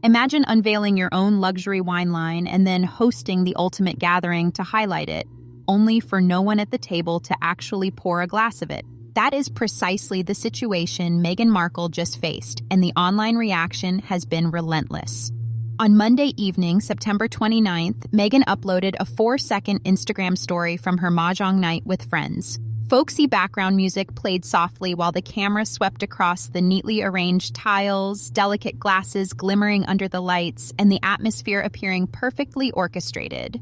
Imagine unveiling your own luxury wine line and then hosting the ultimate gathering to highlight it, only for no one at the table to actually pour a glass of it. That is precisely the situation Meghan Markle just faced, and the online reaction has been relentless. On Monday evening, September 29th, Meghan uploaded a 4-second Instagram story from her mahjong night with friends. Folksy background music played softly while the camera swept across the neatly arranged tiles, delicate glasses glimmering under the lights, and the atmosphere appearing perfectly orchestrated.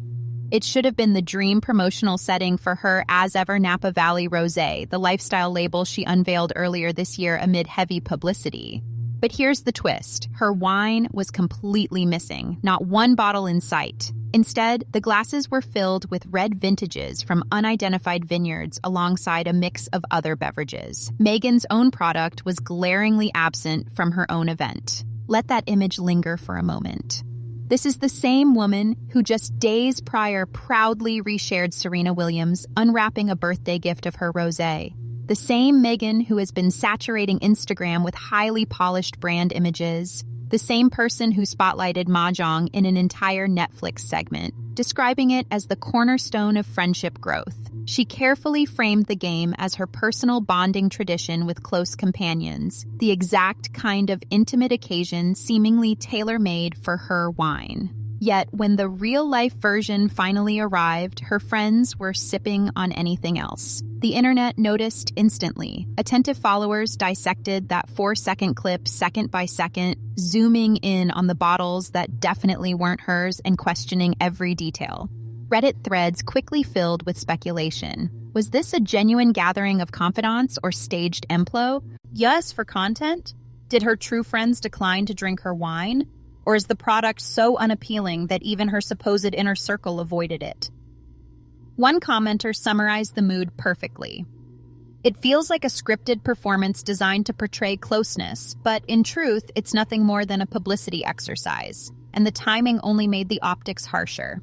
It should have been the dream promotional setting for her as-ever Napa Valley Rosé, the lifestyle label she unveiled earlier this year amid heavy publicity. But here's the twist. Her wine was completely missing, not one bottle in sight. Instead, the glasses were filled with red vintages from unidentified vineyards alongside a mix of other beverages. Meghan's own product was glaringly absent from her own event. Let that image linger for a moment. This is the same woman who just days prior proudly reshared Serena Williams unwrapping a birthday gift of her rosé. The same Meghan who has been saturating Instagram with highly polished brand images. The same person who spotlighted mahjong in an entire Netflix segment, describing it as the cornerstone of friendship growth. She carefully framed the game as her personal bonding tradition with close companions, the exact kind of intimate occasion seemingly tailor-made for her wine. Yet, when the real-life version finally arrived, her friends were sipping on anything else. The internet noticed instantly. Attentive followers dissected that 4-second clip second by second, zooming in on the bottles that definitely weren't hers and questioning every detail. Reddit threads quickly filled with speculation. Was this a genuine gathering of confidants or staged emplo? Yes, for content? Did her true friends decline to drink her wine? Or is the product so unappealing that even her supposed inner circle avoided it? One commenter summarized the mood perfectly. It feels like a scripted performance designed to portray closeness, but in truth, it's nothing more than a publicity exercise, and the timing only made the optics harsher.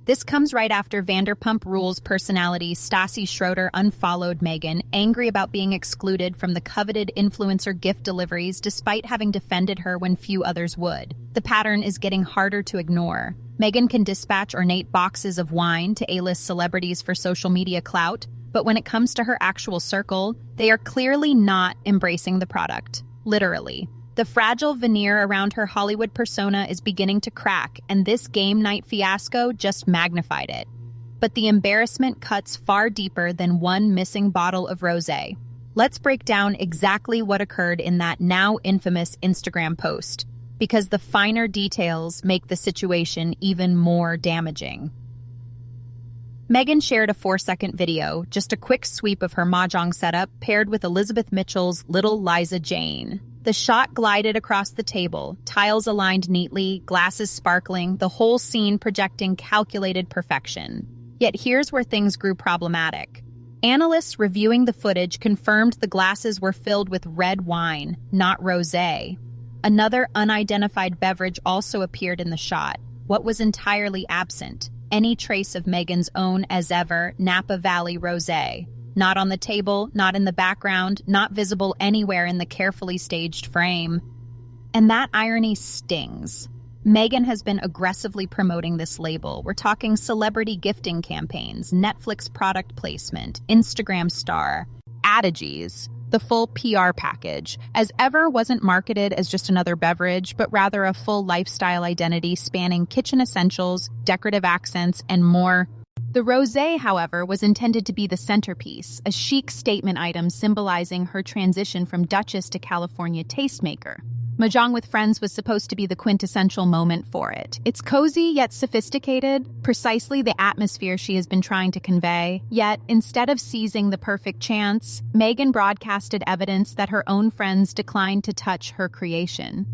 This comes right after Vanderpump Rules personality Stassi Schroeder unfollowed Meghan, angry about being excluded from the coveted influencer gift deliveries despite having defended her when few others would. The pattern is getting harder to ignore. Meghan can dispatch ornate boxes of wine to A-list celebrities for social media clout, but when it comes to her actual circle, they are clearly not embracing the product. Literally. The fragile veneer around her Hollywood persona is beginning to crack, and this game night fiasco just magnified it. But the embarrassment cuts far deeper than one missing bottle of rosé. Let's break down exactly what occurred in that now infamous Instagram post, because the finer details make the situation even more damaging. Meghan shared a 4-second video, just a quick sweep of her mahjong setup paired with Elizabeth Mitchell's Little Liza Jane. The shot glided across the table, tiles aligned neatly, glasses sparkling, the whole scene projecting calculated perfection. Yet here's where things grew problematic. Analysts reviewing the footage confirmed the glasses were filled with red wine, not rosé. Another unidentified beverage also appeared in the shot. What was entirely absent? Any trace of Meghan's own, as ever, Napa Valley Rosé. Not on the table, not in the background, not visible anywhere in the carefully staged frame. And that irony stings. Meghan has been aggressively promoting this label. We're talking celebrity gifting campaigns, Netflix product placement, Instagram star, adages, the full PR package. As ever wasn't marketed as just another beverage, but rather a full lifestyle identity spanning kitchen essentials, decorative accents, and more. The rosé, however, was intended to be the centerpiece, a chic statement item symbolizing her transition from Duchess to California tastemaker. Mahjong with friends was supposed to be the quintessential moment for it. It's cozy yet sophisticated, precisely the atmosphere she has been trying to convey. Yet, instead of seizing the perfect chance, Meghan broadcasted evidence that her own friends declined to touch her creation.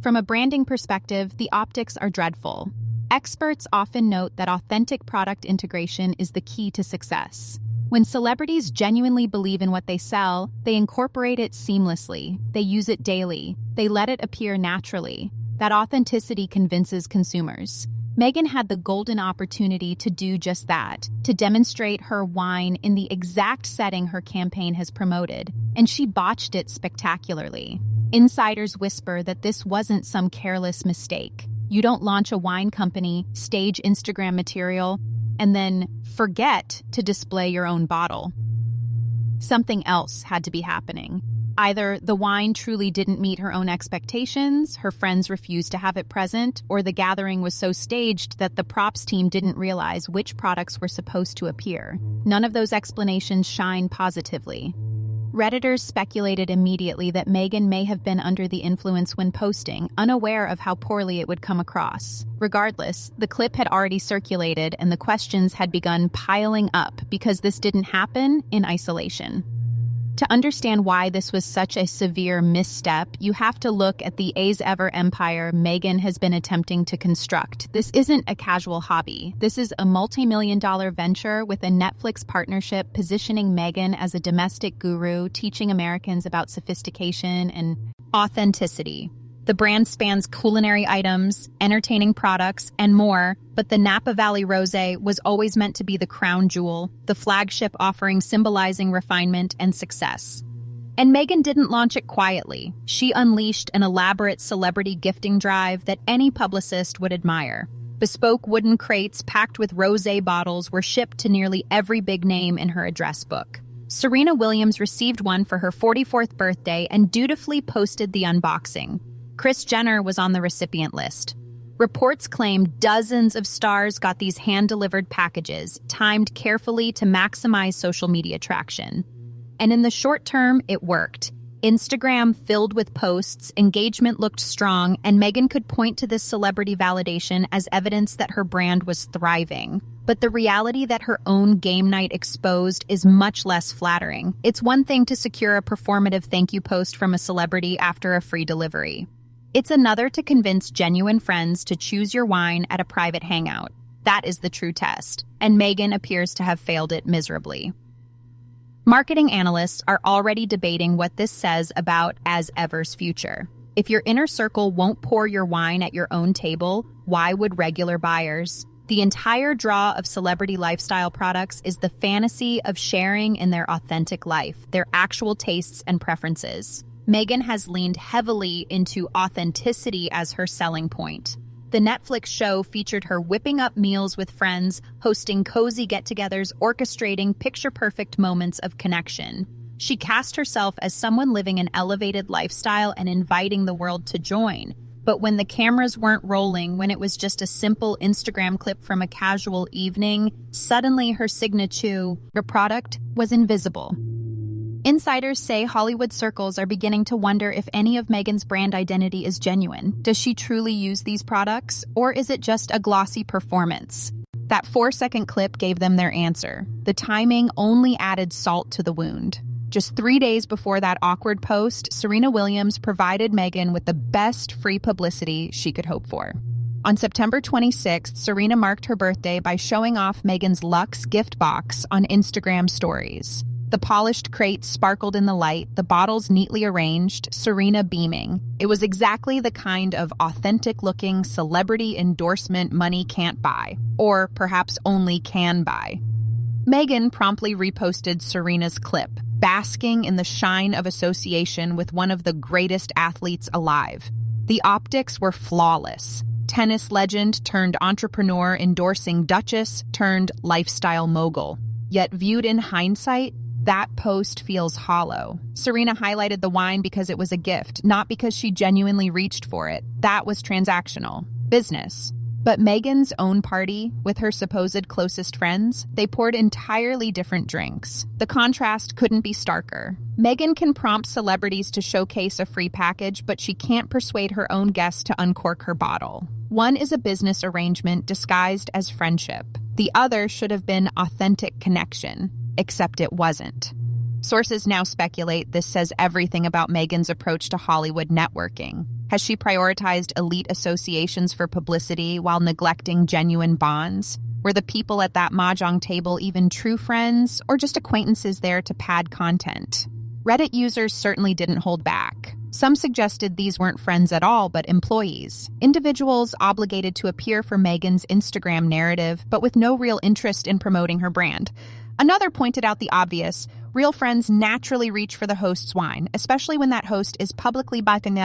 From a branding perspective, the optics are dreadful. Experts often note that authentic product integration is the key to success. When celebrities genuinely believe in what they sell, they incorporate it seamlessly. They use it daily. They let it appear naturally. That authenticity convinces consumers. Meghan had the golden opportunity to do just that, to demonstrate her wine in the exact setting her campaign has promoted, and she botched it spectacularly. Insiders whisper that this wasn't some careless mistake. You don't launch a wine company, stage Instagram material, and then forget to display your own bottle. Something else had to be happening. Either the wine truly didn't meet her own expectations, her friends refused to have it present, or the gathering was so staged that the props team didn't realize which products were supposed to appear. None of those explanations shine positively. Redditors speculated immediately that Meghan may have been under the influence when posting, unaware of how poorly it would come across. Regardless, the clip had already circulated and the questions had begun piling up because this didn't happen in isolation. To understand why this was such a severe misstep, you have to look at the as-ever empire Meghan has been attempting to construct. This isn't a casual hobby. This is a multi-million-dollar venture with a Netflix partnership positioning Meghan as a domestic guru, teaching Americans about sophistication and authenticity. The brand spans culinary items, entertaining products, and more, but the Napa Valley Rosé was always meant to be the crown jewel, the flagship offering symbolizing refinement and success. And Meghan didn't launch it quietly. She unleashed an elaborate celebrity gifting drive that any publicist would admire. Bespoke wooden crates packed with rosé bottles were shipped to nearly every big name in her address book. Serena Williams received one for her 44th birthday and dutifully posted the unboxing. Kris Jenner was on the recipient list. Reports claim dozens of stars got these hand-delivered packages, timed carefully to maximize social media traction. And in the short term, it worked. Instagram filled with posts, engagement looked strong, and Meghan could point to this celebrity validation as evidence that her brand was thriving. But the reality that her own game night exposed is much less flattering. It's one thing to secure a performative thank you post from a celebrity after a free delivery. It's another to convince genuine friends to choose your wine at a private hangout. That is the true test, and Meghan appears to have failed it miserably. Marketing analysts are already debating what this says about as-ever's future. If your inner circle won't pour your wine at your own table, why would regular buyers? The entire draw of celebrity lifestyle products is the fantasy of sharing in their authentic life, their actual tastes and preferences. Meghan has leaned heavily into authenticity as her selling point. The Netflix show featured her whipping up meals with friends, hosting cozy get-togethers, orchestrating picture-perfect moments of connection. She cast herself as someone living an elevated lifestyle and inviting the world to join. But when the cameras weren't rolling, when it was just a simple Instagram clip from a casual evening, suddenly her signature, her product, was invisible. Insiders say Hollywood circles are beginning to wonder if any of Meghan's brand identity is genuine. Does she truly use these products, or is it just a glossy performance? That 4-second clip gave them their answer. The timing only added salt to the wound. Just 3 days before that awkward post, Serena Williams provided Meghan with the best free publicity she could hope for. On September 26th, Serena marked her birthday by showing off Meghan's luxe gift box on Instagram stories. The polished crate sparkled in the light, the bottles neatly arranged, Serena beaming. It was exactly the kind of authentic-looking celebrity endorsement money can't buy, or perhaps only can buy. Meghan promptly reposted Serena's clip, basking in the shine of association with one of the greatest athletes alive. The optics were flawless. Tennis legend turned entrepreneur endorsing Duchess turned lifestyle mogul. Yet viewed in hindsight, that post feels hollow. Serena highlighted the wine because it was a gift, not because she genuinely reached for it. That was transactional. Business. But Meghan's own party, with her supposed closest friends, they poured entirely different drinks. The contrast couldn't be starker. Meghan can prompt celebrities to showcase a free package, but she can't persuade her own guests to uncork her bottle. One is a business arrangement disguised as friendship. The other should have been authentic connection. Except it wasn't. Sources now speculate this says everything about Meghan's approach to Hollywood networking. Has she prioritized elite associations for publicity while neglecting genuine bonds? Were the people at that mahjong table even true friends, or just acquaintances there to pad content? Reddit users certainly didn't hold back. Some suggested these weren't friends at all, but employees. Individuals obligated to appear for Meghan's Instagram narrative, but with no real interest in promoting her brand. Another pointed out the obvious. Real friends naturally reach for the host's wine, especially when that host is publicly buying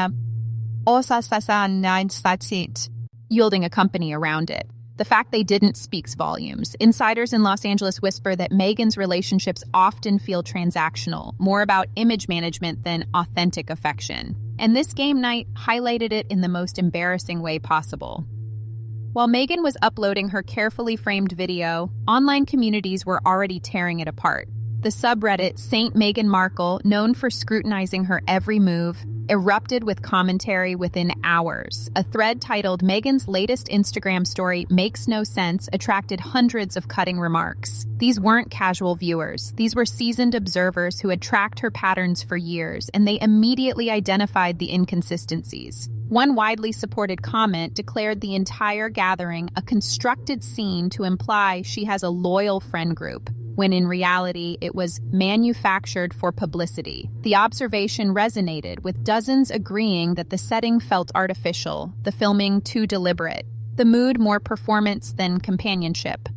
yielding a company around it. The fact they didn't speaks volumes. Insiders in Los Angeles whisper that Meghan's relationships often feel transactional, more about image management than authentic affection. And this game night highlighted it in the most embarrassing way possible. While Meghan was uploading her carefully framed video, online communities were already tearing it apart. The subreddit Saint Meghan Markle, known for scrutinizing her every move, erupted with commentary within hours. A thread titled "Meghan's latest Instagram story makes no sense" attracted hundreds of cutting remarks. These weren't casual viewers. These were seasoned observers who had tracked her patterns for years, and they immediately identified the inconsistencies. One widely supported comment declared the entire gathering a constructed scene to imply she has a loyal friend group, when in reality it was manufactured for publicity. The observation resonated, with dozens agreeing that the setting felt artificial, the filming too deliberate, the mood more performance than companionship.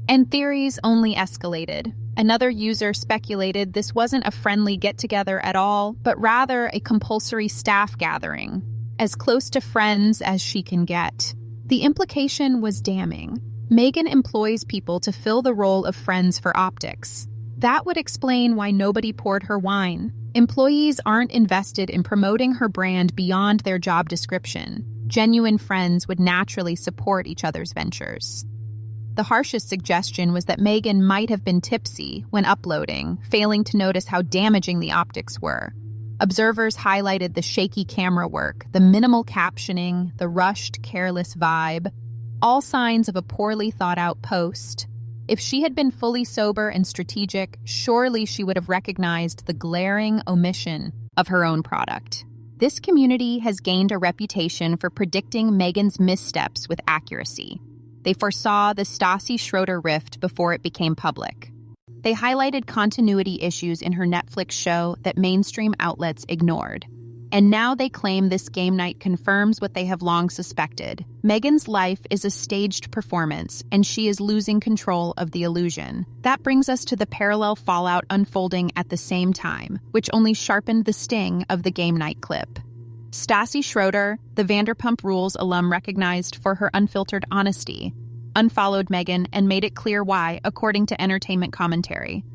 And theories only escalated. Another user speculated this wasn't a friendly get-together at all, but rather a compulsory staff gathering, as close to friends as she can get. The implication was damning. Meghan employs people to fill the role of friends for optics. That would explain why nobody poured her wine. Employees aren't invested in promoting her brand beyond their job description. Genuine friends would naturally support each other's ventures. The harshest suggestion was that Meghan might have been tipsy when uploading, failing to notice how damaging the optics were. Observers highlighted the shaky camera work, the minimal captioning, the rushed, careless vibe, all signs of a poorly thought-out post. If she had been fully sober and strategic, surely she would have recognized the glaring omission of her own product. This community has gained a reputation for predicting Meghan's missteps with accuracy. They foresaw the Stassi Schroeder rift before it became public. They highlighted continuity issues in her Netflix show that mainstream outlets ignored. And now they claim this game night confirms what they have long suspected. Meghan's life is a staged performance, and she is losing control of the illusion. That brings us to the parallel fallout unfolding at the same time, which only sharpened the sting of the game night clip. Stassi Schroeder, the Vanderpump Rules alum recognized for her unfiltered honesty, unfollowed Meghan and made it clear why, according to entertainment commentary.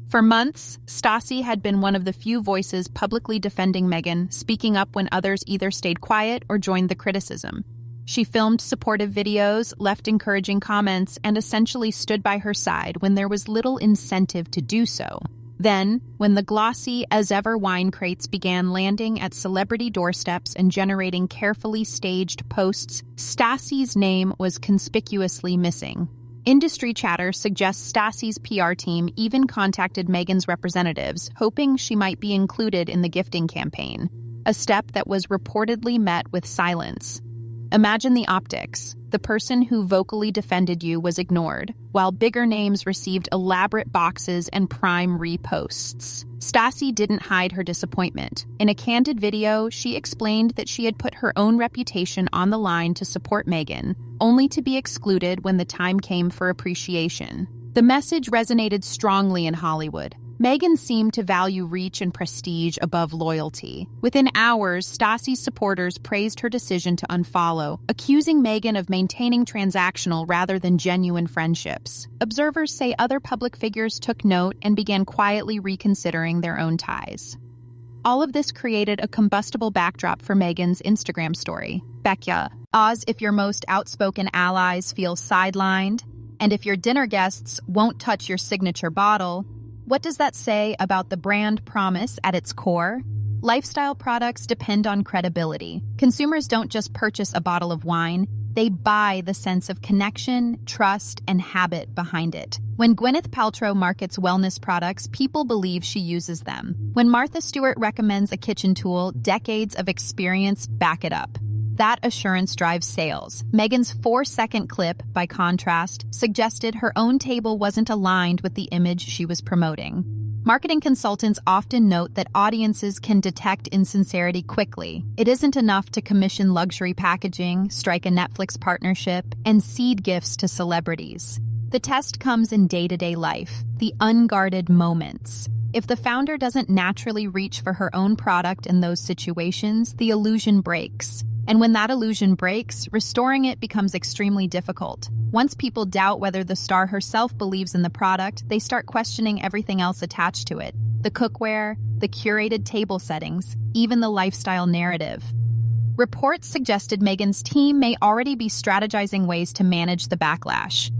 For months, Stassi had been one of the few voices publicly defending Meghan, speaking up when others either stayed quiet or joined the criticism. She filmed supportive videos, left encouraging comments, and essentially stood by her side when there was little incentive to do so. Then, when the glossy as-ever wine crates began landing at celebrity doorsteps and generating carefully staged posts, Stassi's name was conspicuously missing. Industry chatter suggests Stassi's PR team even contacted Meghan's representatives, hoping she might be included in the gifting campaign, a step that was reportedly met with silence. Imagine the optics. The person who vocally defended you was ignored, while bigger names received elaborate boxes and prime reposts. Stassi didn't hide her disappointment. In a candid video, she explained that she had put her own reputation on the line to support Meghan, only to be excluded when the time came for appreciation. The message resonated strongly in Hollywood. Meghan seemed to value reach and prestige above loyalty. Within hours, Stassi's supporters praised her decision to unfollow, accusing Meghan of maintaining transactional rather than genuine friendships. Observers say other public figures took note and began quietly reconsidering their own ties. All of this created a combustible backdrop for Meghan's Instagram story. Becca, Oz, if your most outspoken allies feel sidelined, and if your dinner guests won't touch your signature bottle, what does that say about the brand promise at its core? Lifestyle products depend on credibility. Consumers don't just purchase a bottle of wine, they buy the sense of connection, trust, and habit behind it. When Gwyneth Paltrow markets wellness products, people believe she uses them. When Martha Stewart recommends a kitchen tool, decades of experience back it up. That assurance drives sales. Meghan's 4-second clip, by contrast, suggested her own table wasn't aligned with the image she was promoting. Marketing consultants often note that audiences can detect insincerity quickly. It isn't enough to commission luxury packaging, strike a Netflix partnership, and seed gifts to celebrities. The test comes in day-to-day life, the unguarded moments. If the founder doesn't naturally reach for her own product in those situations, the illusion breaks. And when that illusion breaks, restoring it becomes extremely difficult. Once people doubt whether the star herself believes in the product, they start questioning everything else attached to it. The cookware, the curated table settings, even the lifestyle narrative. Reports suggested Meghan's team may already be strategizing ways to manage the backlash.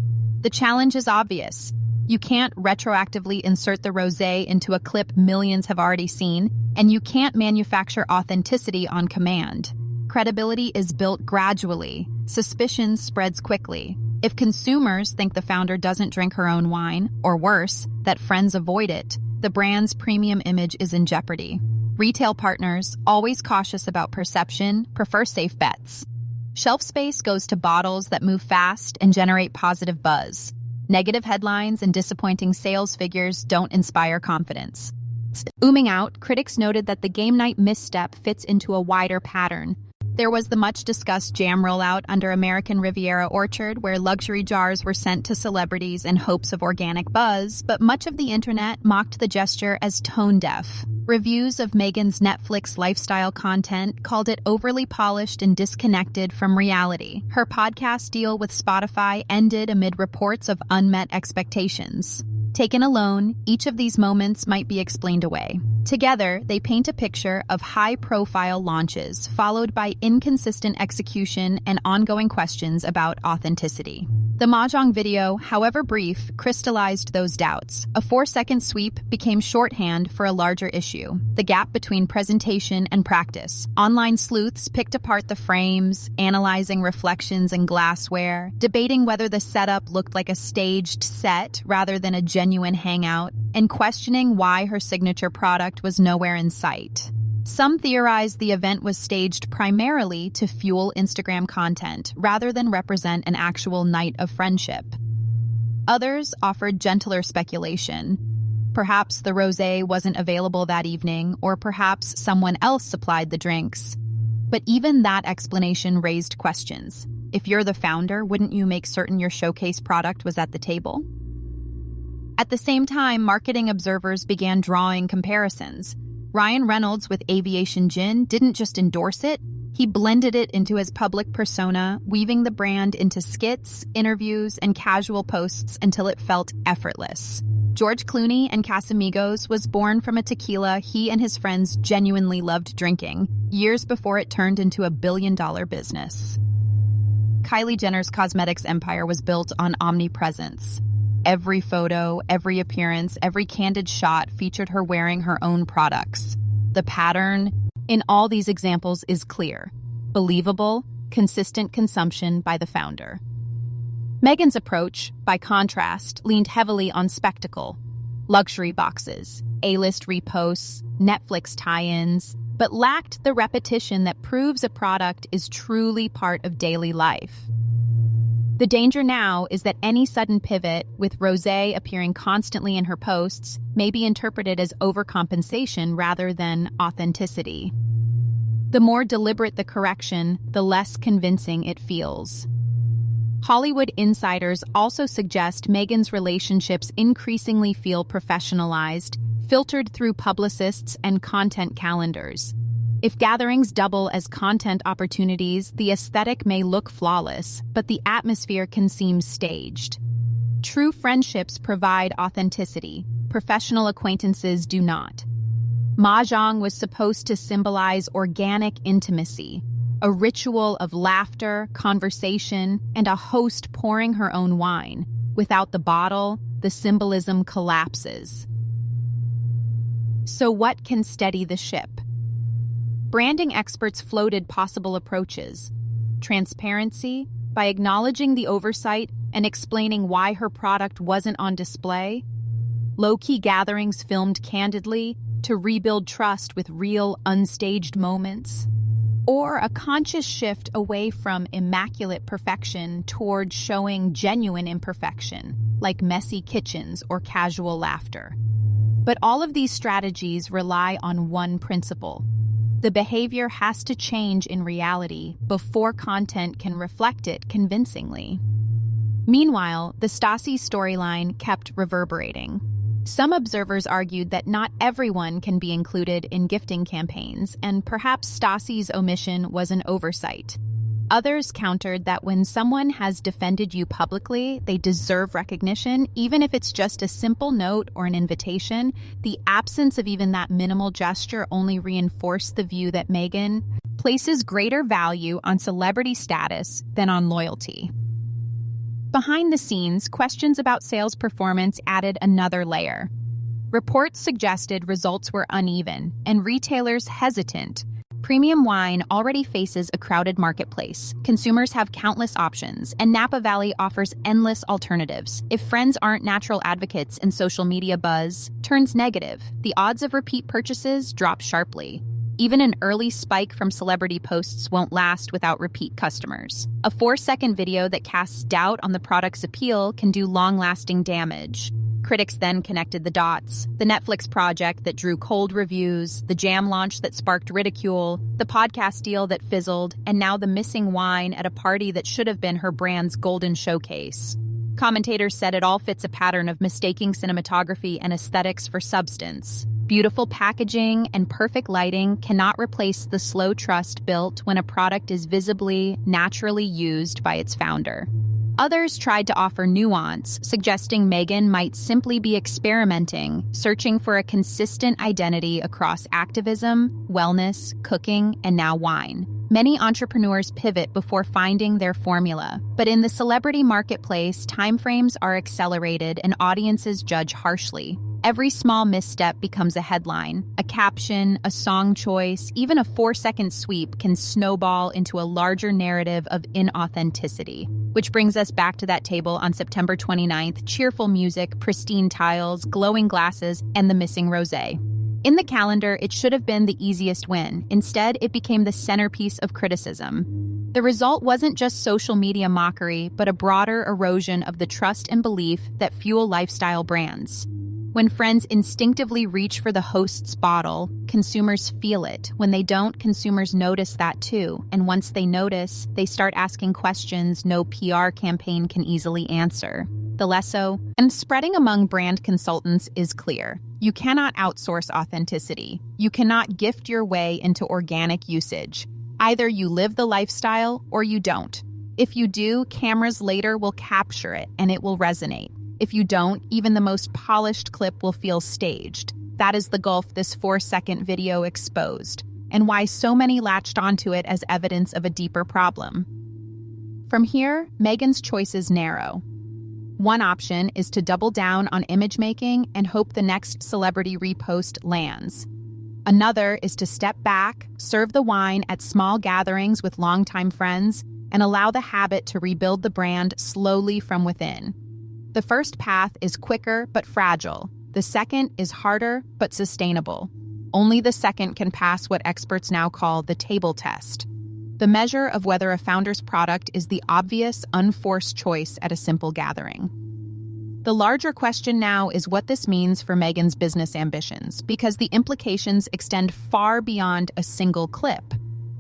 The challenge is obvious. You can't retroactively insert the rosé into a clip millions have already seen, and you can't manufacture authenticity on command. Credibility is built gradually. Suspicion spreads quickly. If consumers think the founder doesn't drink her own wine, or worse, that friends avoid it, the brand's premium image is in jeopardy. Retail partners, always cautious about perception, prefer safe bets. Shelf space goes to bottles that move fast and generate positive buzz. Negative headlines and disappointing sales figures don't inspire confidence. Zooming out, critics noted that the game night misstep fits into a wider pattern. There was the much-discussed jam rollout under American Riviera Orchard, where luxury jars were sent to celebrities in hopes of organic buzz, but much of the internet mocked the gesture as tone-deaf. Reviews of Meghan's Netflix lifestyle content called it overly polished and disconnected from reality. Her podcast deal with Spotify ended amid reports of unmet expectations. Taken alone, each of these moments might be explained away. Together, they paint a picture of high-profile launches, followed by inconsistent execution and ongoing questions about authenticity. The Mahjong video, however brief, crystallized those doubts. A 4-second sweep became shorthand for a larger issue: the gap between presentation and practice. Online sleuths picked apart the frames, analyzing reflections and glassware, debating whether the setup looked like a staged set rather than a genuine hangout, and questioning why her signature product was nowhere in sight. Some theorized the event was staged primarily to fuel Instagram content rather than represent an actual night of friendship. Others offered gentler speculation. Perhaps the rosé wasn't available that evening, or perhaps someone else supplied the drinks. But even that explanation raised questions. If you're the founder, wouldn't you make certain your showcase product was at the table? At the same time, marketing observers began drawing comparisons. Ryan Reynolds with Aviation Gin didn't just endorse it, he blended it into his public persona, weaving the brand into skits, interviews, and casual posts until it felt effortless. George Clooney and Casamigos was born from a tequila he and his friends genuinely loved drinking, years before it turned into a billion-dollar business. Kylie Jenner's cosmetics empire was built on omnipresence. Every photo, every appearance, every candid shot featured her wearing her own products. The pattern in all these examples is clear: believable, consistent consumption by the founder. Meghan's approach, by contrast, leaned heavily on spectacle. Luxury boxes, A-list reposts, Netflix tie-ins, but lacked the repetition that proves a product is truly part of daily life. The danger now is that any sudden pivot, with rosé appearing constantly in her posts, may be interpreted as overcompensation rather than authenticity. The more deliberate the correction, the less convincing it feels. Hollywood insiders also suggest Meghan's relationships increasingly feel professionalized, filtered through publicists and content calendars. If gatherings double as content opportunities, the aesthetic may look flawless, but the atmosphere can seem staged. True friendships provide authenticity. Professional acquaintances do not. Mahjong was supposed to symbolize organic intimacy, a ritual of laughter, conversation, and a host pouring her own wine. Without the bottle, the symbolism collapses. So what can steady the ship? Branding experts floated possible approaches. Transparency, by acknowledging the oversight and explaining why her product wasn't on display. Low-key gatherings filmed candidly to rebuild trust with real, unstaged moments. Or a conscious shift away from immaculate perfection toward showing genuine imperfection, like messy kitchens or casual laughter. But all of these strategies rely on one principle: the behavior has to change in reality before content can reflect it convincingly. Meanwhile, the Stassi storyline kept reverberating. Some observers argued that not everyone can be included in gifting campaigns, and perhaps Stassi's omission was an oversight. Others countered that when someone has defended you publicly, they deserve recognition, even if it's just a simple note or an invitation. The absence of even that minimal gesture only reinforced the view that Meghan places greater value on celebrity status than on loyalty. Behind the scenes, questions about sales performance added another layer. Reports suggested results were uneven and retailers hesitant. Premium wine already faces a crowded marketplace. Consumers have countless options, and Napa Valley offers endless alternatives. If friends aren't natural advocates and social media buzz turns negative, the odds of repeat purchases drop sharply. Even an early spike from celebrity posts won't last without repeat customers. A 4-second video that casts doubt on the product's appeal can do long-lasting damage. Critics then connected the dots. The Netflix project that drew cold reviews, the jam launch that sparked ridicule, the podcast deal that fizzled, and now the missing wine at a party that should have been her brand's golden showcase. Commentators said it all fits a pattern of mistaking cinematography and aesthetics for substance. Beautiful packaging and perfect lighting cannot replace the slow trust built when a product is visibly, naturally used by its founder. Others tried to offer nuance, suggesting Meghan might simply be experimenting, searching for a consistent identity across activism, wellness, cooking, and now wine. Many entrepreneurs pivot before finding their formula, but in the celebrity marketplace, timeframes are accelerated and audiences judge harshly. Every small misstep becomes a headline. A caption, a song choice, even a 4-second sweep can snowball into a larger narrative of inauthenticity. Which brings us back to that table on September 29th, cheerful music, pristine tiles, glowing glasses, and the missing rosé. In the calendar, it should have been the easiest win. Instead, it became the centerpiece of criticism. The result wasn't just social media mockery, but a broader erosion of the trust and belief that fuel lifestyle brands. When friends instinctively reach for the host's bottle, consumers feel it. When they don't, consumers notice that too. And once they notice, they start asking questions no PR campaign can easily answer. The lesso and spreading among brand consultants is clear. You cannot outsource authenticity. You cannot gift your way into organic usage. Either you live the lifestyle or you don't. If you do, cameras later will capture it and it will resonate. If you don't, even the most polished clip will feel staged. That is the gulf this 4-second video exposed, and why so many latched onto it as evidence of a deeper problem. From here, Meghan's choices narrow. One option is to double down on image making and hope the next celebrity repost lands. Another is to step back, serve the wine at small gatherings with longtime friends, and allow the habit to rebuild the brand slowly from within. The first path is quicker but fragile. The second is harder but sustainable. Only the second can pass what experts now call the table test, the measure of whether a founder's product is the obvious, unforced choice at a simple gathering. The larger question now is what this means for Meghan's business ambitions, because the implications extend far beyond a single clip.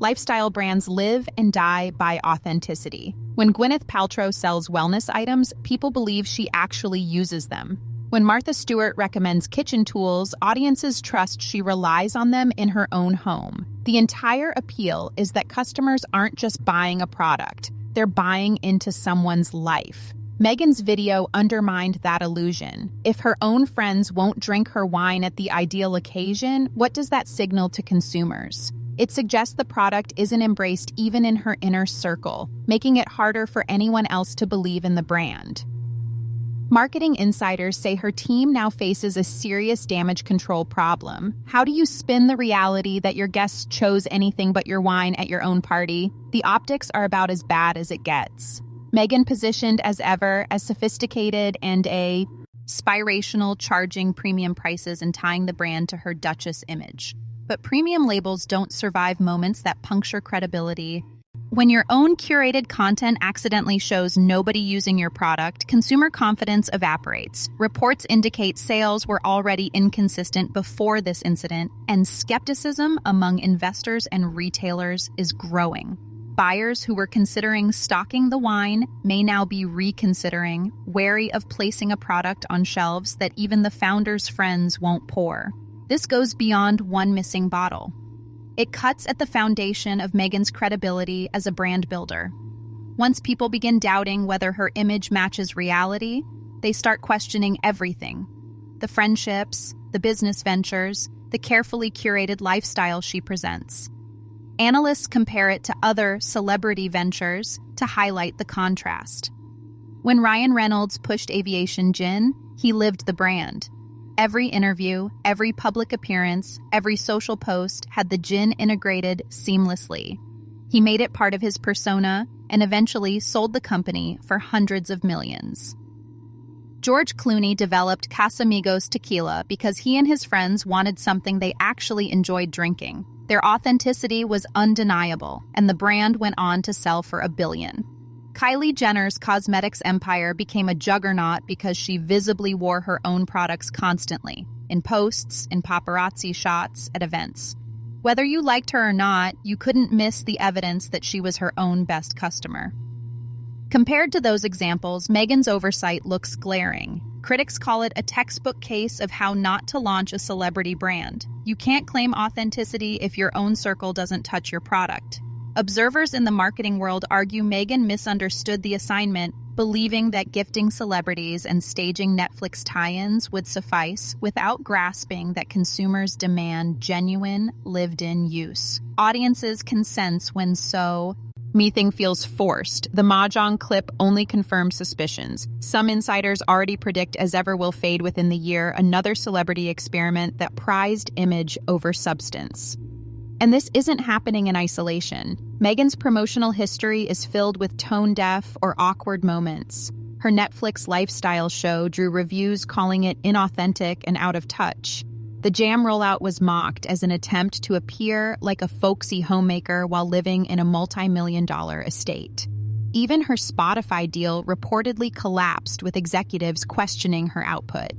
Lifestyle brands live and die by authenticity. When Gwyneth Paltrow sells wellness items, people believe she actually uses them. When Martha Stewart recommends kitchen tools, audiences trust she relies on them in her own home. The entire appeal is that customers aren't just buying a product, they're buying into someone's life. Meghan's video undermined that illusion. If her own friends won't drink her wine at the ideal occasion, what does that signal to consumers? It suggests the product isn't embraced even in her inner circle, making it harder for anyone else to believe in the brand. Marketing insiders say her team now faces a serious damage control problem. How do you spin the reality that your guests chose anything but your wine at your own party? The optics are about as bad as it gets. Meghan positioned as ever, as sophisticated and a spirational, charging premium prices and tying the brand to her Duchess image. But premium labels don't survive moments that puncture credibility. When your own curated content accidentally shows nobody using your product, consumer confidence evaporates. Reports indicate sales were already inconsistent before this incident, and skepticism among investors and retailers is growing. Buyers who were considering stocking the wine may now be reconsidering, wary of placing a product on shelves that even the founder's friends won't pour. This goes beyond one missing bottle. It cuts at the foundation of Meghan's credibility as a brand builder. Once people begin doubting whether her image matches reality, they start questioning everything: the friendships, the business ventures, the carefully curated lifestyle she presents. Analysts compare it to other celebrity ventures to highlight the contrast. When Ryan Reynolds pushed aviation gin, he lived the brand. Every interview, every public appearance, every social post had the gin integrated seamlessly. He made it part of his persona and eventually sold the company for hundreds of millions. George Clooney developed Casamigos tequila because he and his friends wanted something they actually enjoyed drinking. Their authenticity was undeniable, and the brand went on to sell for $1 billion. Kylie Jenner's cosmetics empire became a juggernaut because she visibly wore her own products constantly, in posts, in paparazzi shots, at events. Whether you liked her or not, you couldn't miss the evidence that she was her own best customer. Compared to those examples, Meghan's oversight looks glaring. Critics call it a textbook case of how not to launch a celebrity brand. You can't claim authenticity if your own circle doesn't touch your product. Observers in the marketing world argue Meghan misunderstood the assignment, believing that gifting celebrities and staging Netflix tie-ins would suffice without grasping that consumers demand genuine, lived-in use. Audiences can sense when Meething feels forced. The Mahjong clip only confirms suspicions. Some insiders already predict As Ever will fade within the year, another celebrity experiment that prized image over substance. And this isn't happening in isolation. Meghan's promotional history is filled with tone-deaf or awkward moments. Her Netflix lifestyle show drew reviews calling it inauthentic and out of touch. The jam rollout was mocked as an attempt to appear like a folksy homemaker while living in a multi-million-dollar estate. Even her Spotify deal reportedly collapsed with executives questioning her output.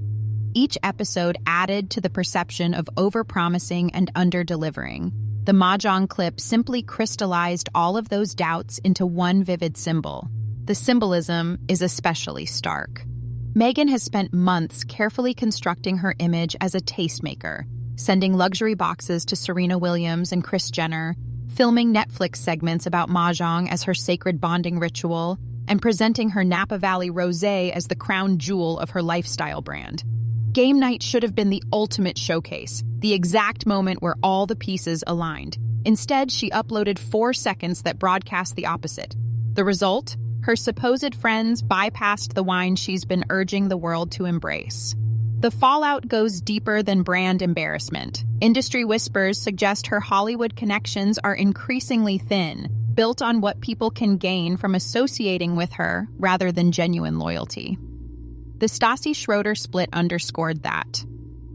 Each episode added to the perception of overpromising and under-delivering. The Mahjong clip simply crystallized all of those doubts into one vivid symbol. The symbolism is especially stark. Meghan has spent months carefully constructing her image as a tastemaker, sending luxury boxes to Serena Williams and Kris Jenner, filming Netflix segments about Mahjong as her sacred bonding ritual, and presenting her Napa Valley Rosé as the crown jewel of her lifestyle brand. Game night should have been the ultimate showcase, the exact moment where all the pieces aligned. Instead, she uploaded 4 seconds that broadcast the opposite. The result? Her supposed friends bypassed the wine she's been urging the world to embrace. The fallout goes deeper than brand embarrassment. Industry whispers suggest her Hollywood connections are increasingly thin, built on what people can gain from associating with her rather than genuine loyalty. The Stassi Schroeder split underscored that.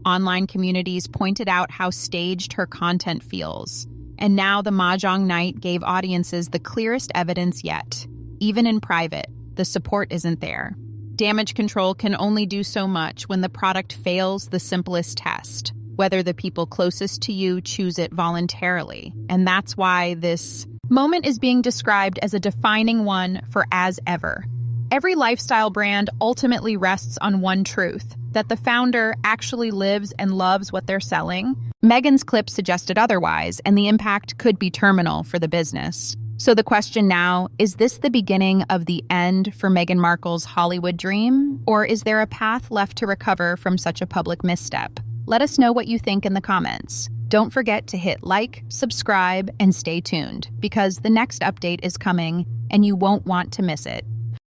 Online communities pointed out how staged her content feels, and now the Mahjong night gave audiences the clearest evidence yet. Even in private, the support isn't there. Damage control can only do so much when the product fails the simplest test, whether the people closest to you choose it voluntarily. And that's why this moment is being described as a defining one for As Ever. Every lifestyle brand ultimately rests on one truth, that the founder actually lives and loves what they're selling. Meghan's clip suggested otherwise, and the impact could be terminal for the business. So the question now, is this the beginning of the end for Meghan Markle's Hollywood dream? Or is there a path left to recover from such a public misstep? Let us know what you think in the comments. Don't forget to hit like, subscribe, and stay tuned, because the next update is coming and you won't want to miss it.